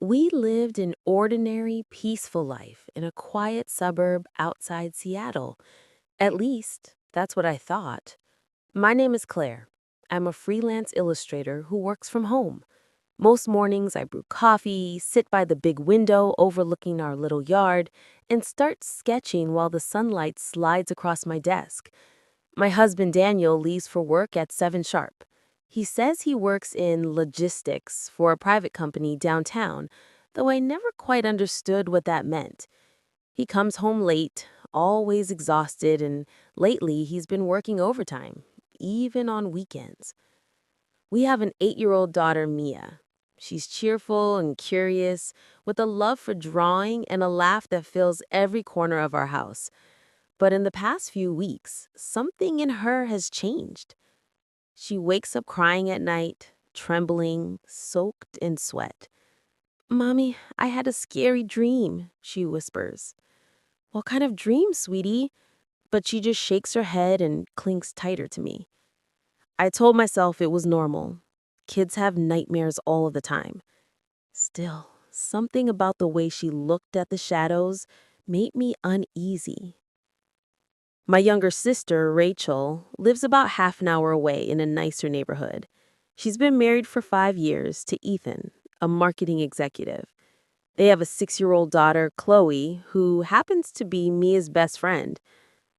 We lived an ordinary, peaceful life in a quiet suburb outside Seattle. At least, that's what I thought. My name is Claire. I'm a freelance illustrator who works from home. Most mornings, I brew coffee, sit by the big window overlooking our little yard, and start sketching while the sunlight slides across my desk. My husband Daniel leaves for work at 7 sharp. He says he works in logistics for a private company downtown, though I never quite understood what that meant. He comes home late, always exhausted, and lately he's been working overtime, even on weekends. We have an 8-year-old daughter, Mia. She's cheerful and curious, with a love for drawing and a laugh that fills every corner of our house. But in the past few weeks, something in her has changed. She wakes up crying at night, trembling, soaked in sweat. "Mommy, I had a scary dream," she whispers. "What kind of dream, sweetie?" But she just shakes her head and clings tighter to me. I told myself it was normal. Kids have nightmares all of the time. Still, something about the way she looked at the shadows made me uneasy. My younger sister, Rachel, lives about half an hour away in a nicer neighborhood. She's been married for 5 years to Ethan, a marketing executive. They have a 6-year-old daughter, Chloe, who happens to be Mia's best friend.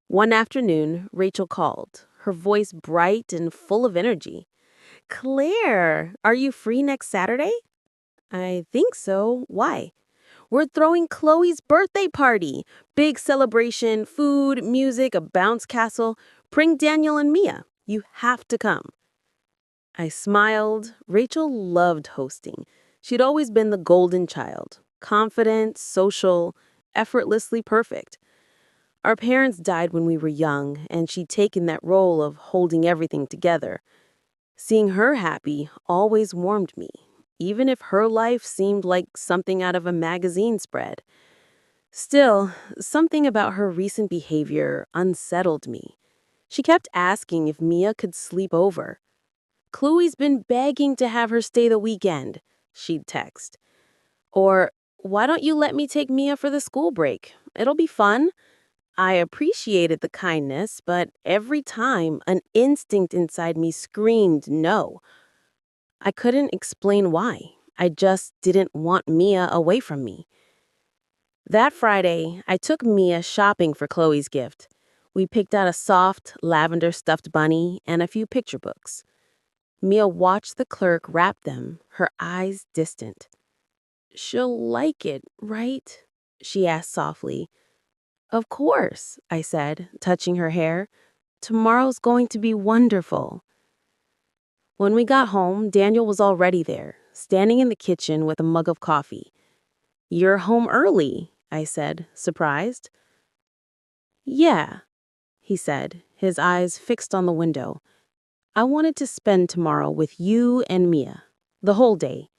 One afternoon, Rachel called, her voice bright and full of energy. "Claire, are you free next Saturday?" "I think so. Why?" "We're throwing Chloe's birthday party. Big celebration, food, music, a bounce castle. Bring Daniel and Mia. You have to come." I smiled. Rachel loved hosting. She'd always been the golden child, confident, social, effortlessly perfect. Our parents died when we were young, and she'd taken that role of holding everything together. Seeing her happy always warmed me, even if her life seemed like something out of a magazine spread. Still, something about her recent behavior unsettled me. She kept asking if Mia could sleep over. "Chloe's been begging to have her stay the weekend," she'd text. Or, "Why don't you let me take Mia for the school break? It'll be fun." I appreciated the kindness, but every time an instinct inside me screamed no. I couldn't explain why. I just didn't want Mia away from me. That Friday, I took Mia shopping for Chloe's gift. We picked out a soft, lavender stuffed bunny and a few picture books. Mia watched the clerk wrap them, her eyes distant. "She'll like it, right?" she asked softly. "Of course," I said, touching her hair. "Tomorrow's going to be wonderful." When we got home, Daniel was already there, standing in the kitchen with a mug of coffee. "You're home early," I said, surprised. "Yeah," he said, his eyes fixed on the window. "I wanted to spend tomorrow with you and Mia, the whole day."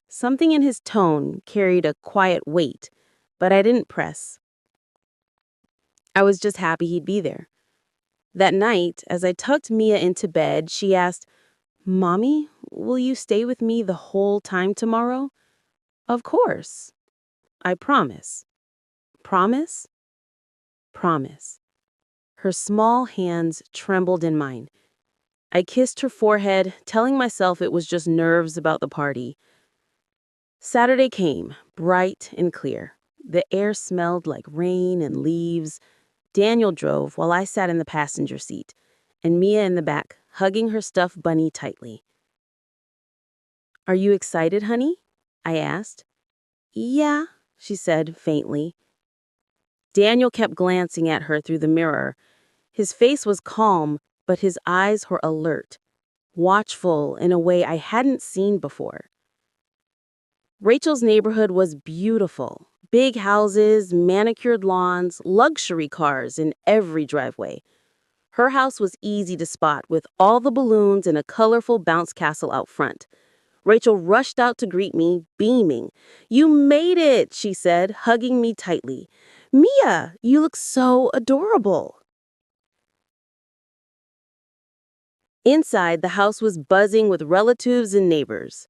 Something in his tone carried a quiet weight, but I didn't press. I was just happy he'd be there. That night, as I tucked Mia into bed, she asked, "Mommy, will you stay with me the whole time tomorrow?" "Of course." "I promise." "Promise?" "Promise." Her small hands trembled in mine. I kissed her forehead, telling myself it was just nerves about the party. Saturday came, bright and clear. The air smelled like rain and leaves. Daniel drove while I sat in the passenger seat, and Mia in the back, hugging her stuffed bunny tightly. "Are you excited, honey?" I asked. "Yeah," she said faintly. Daniel kept glancing at her through the mirror. His face was calm, but his eyes were alert, watchful in a way I hadn't seen before. Rachel's neighborhood was beautiful. Big houses, manicured lawns, luxury cars in every driveway. Her house was easy to spot with all the balloons and a colorful bounce castle out front. Rachel rushed out to greet me, beaming. "You made it," she said, hugging me tightly. "Mia, you look so adorable." Inside, the house was buzzing with relatives and neighbors.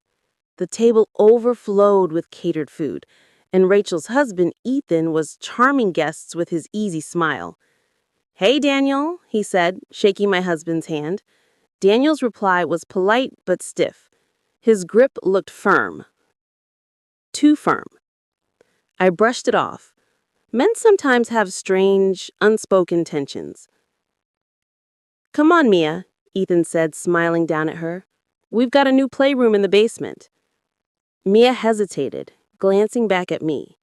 The table overflowed with catered food, and Rachel's husband, Ethan, was charming guests with his easy smile. "Hey, Daniel," he said, shaking my husband's hand. Daniel's reply was polite but stiff. His grip looked firm. Too firm. I brushed it off. Men sometimes have strange, unspoken tensions. "Come on, Mia," Ethan said, smiling down at her. "We've got a new playroom in the basement." Mia hesitated, glancing back at me.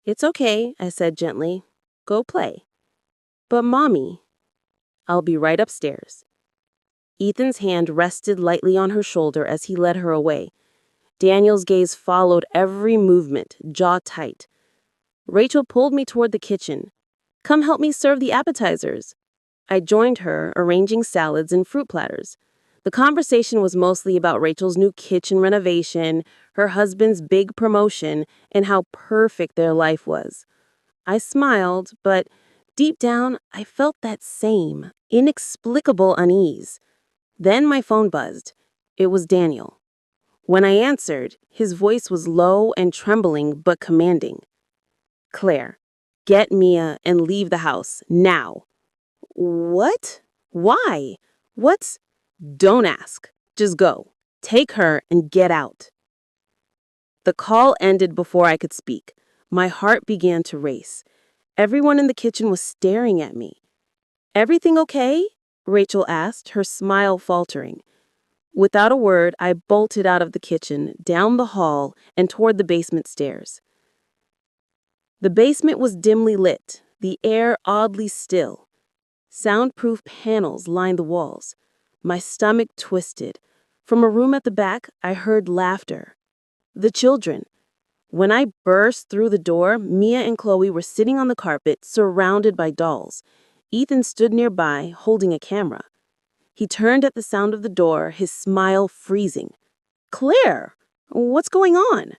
"It's okay," I said gently. "Go play." "But, Mommy." "I'll be right upstairs." Ethan's hand rested lightly on her shoulder as he led her away. Daniel's gaze followed every movement, jaw tight. Rachel pulled me toward the kitchen. "Come help me serve the appetizers." I joined her, arranging salads and fruit platters. The conversation was mostly about Rachel's new kitchen renovation, her husband's big promotion, and how perfect their life was. I smiled, but deep down, I felt that same, inexplicable unease. Then my phone buzzed. It was Daniel. When I answered, his voice was low and trembling but commanding. "Claire, get Mia and leave the house, now." "What? Why? What's—" "Don't ask. Just go. Take her and get out." The call ended before I could speak. My heart began to race. Everyone in the kitchen was staring at me. "Everything okay?" Rachel asked, her smile faltering. Without a word, I bolted out of the kitchen, down the hall, and toward the basement stairs. The basement was dimly lit, the air oddly still. Soundproof panels lined the walls. My stomach twisted. From a room at the back, I heard laughter. The children. When I burst through the door, Mia and Chloe were sitting on the carpet, surrounded by dolls. Ethan stood nearby, holding a camera. He turned at the sound of the door, his smile freezing. "Claire, what's going on?"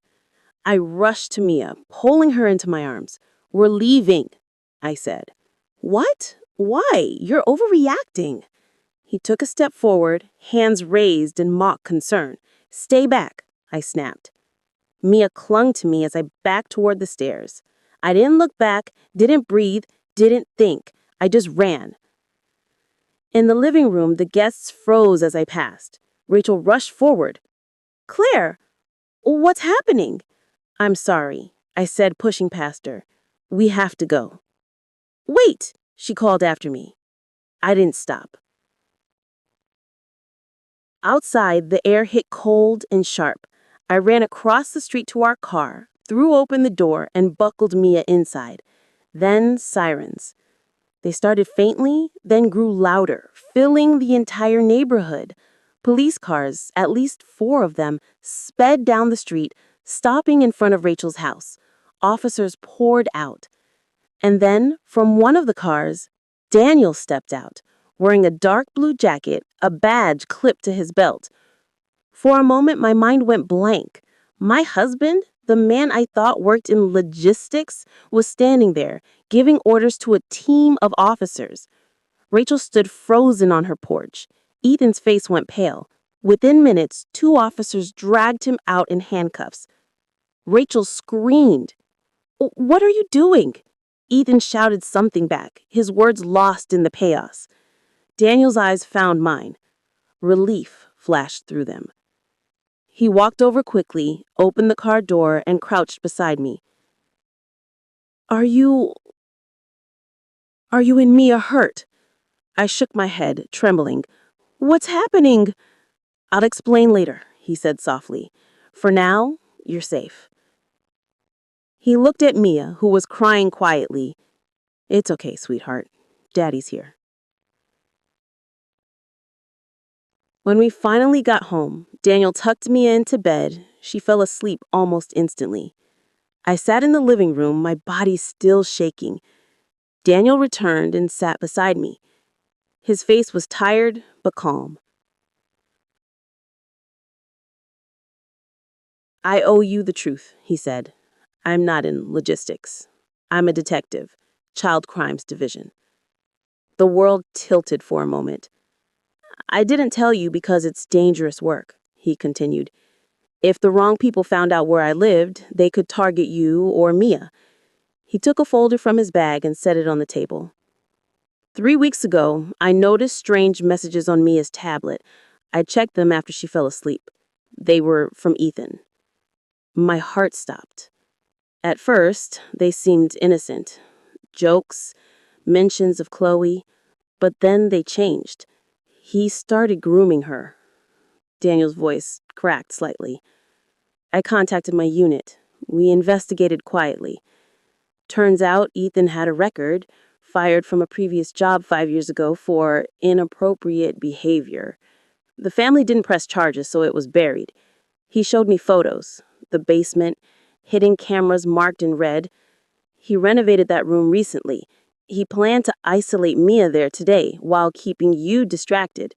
I rushed to Mia, pulling her into my arms. "We're leaving," I said. "What? Why? You're overreacting." He took a step forward, hands raised in mock concern. "Stay back," I snapped. Mia clung to me as I backed toward the stairs. I didn't look back, didn't breathe, didn't think. I just ran. In the living room, the guests froze as I passed. Rachel rushed forward. "Claire, what's happening?" "I'm sorry," I said, pushing past her. "We have to go." "Wait," she called after me. I didn't stop. Outside, the air hit cold and sharp. I ran across the street to our car, threw open the door, and buckled Mia inside. Then sirens. They started faintly, then grew louder, filling the entire neighborhood. Police cars, at least 4 of them, sped down the street, stopping in front of Rachel's house. Officers poured out. And then, from one of the cars, Daniel stepped out, wearing a dark blue jacket, a badge clipped to his belt. For a moment, my mind went blank. My husband, the man I thought worked in logistics, was standing there, giving orders to a team of officers. Rachel stood frozen on her porch. Ethan's face went pale. Within minutes, 2 officers dragged him out in handcuffs. Rachel screamed. "What are you doing?" Ethan shouted something back, his words lost in the chaos. Daniel's eyes found mine. Relief flashed through them. He walked over quickly, opened the car door, and crouched beside me. Are you in Mia hurt?" I shook my head, trembling. "What's happening?" "I'll explain later," he said softly. "For now, you're safe." He looked at Mia, who was crying quietly. "It's okay, sweetheart. Daddy's here." When we finally got home, Daniel tucked Mia into bed. She fell asleep almost instantly. I sat in the living room, my body still shaking. Daniel returned and sat beside me. His face was tired but calm. "I owe you the truth," he said. "I'm not in logistics. I'm a detective, Child Crimes Division." The world tilted for a moment. "I didn't tell you because it's dangerous work," he continued. If the wrong people found out where I lived, they could target you or Mia. He took a folder from his bag and set it on the table. 3 weeks ago, I noticed strange messages on Mia's tablet. I checked them after she fell asleep. They were from Ethan. My heart stopped. At first, they seemed innocent. Jokes, mentions of Chloe, but then they changed. He started grooming her. Daniel's voice cracked slightly. I contacted my unit. We investigated quietly. Turns out Ethan had a record, fired from a previous job 5 years ago for inappropriate behavior. The family didn't press charges, so it was buried. He showed me photos, the basement, hidden cameras marked in red. He renovated that room recently. He planned to isolate Mia there today while keeping you distracted.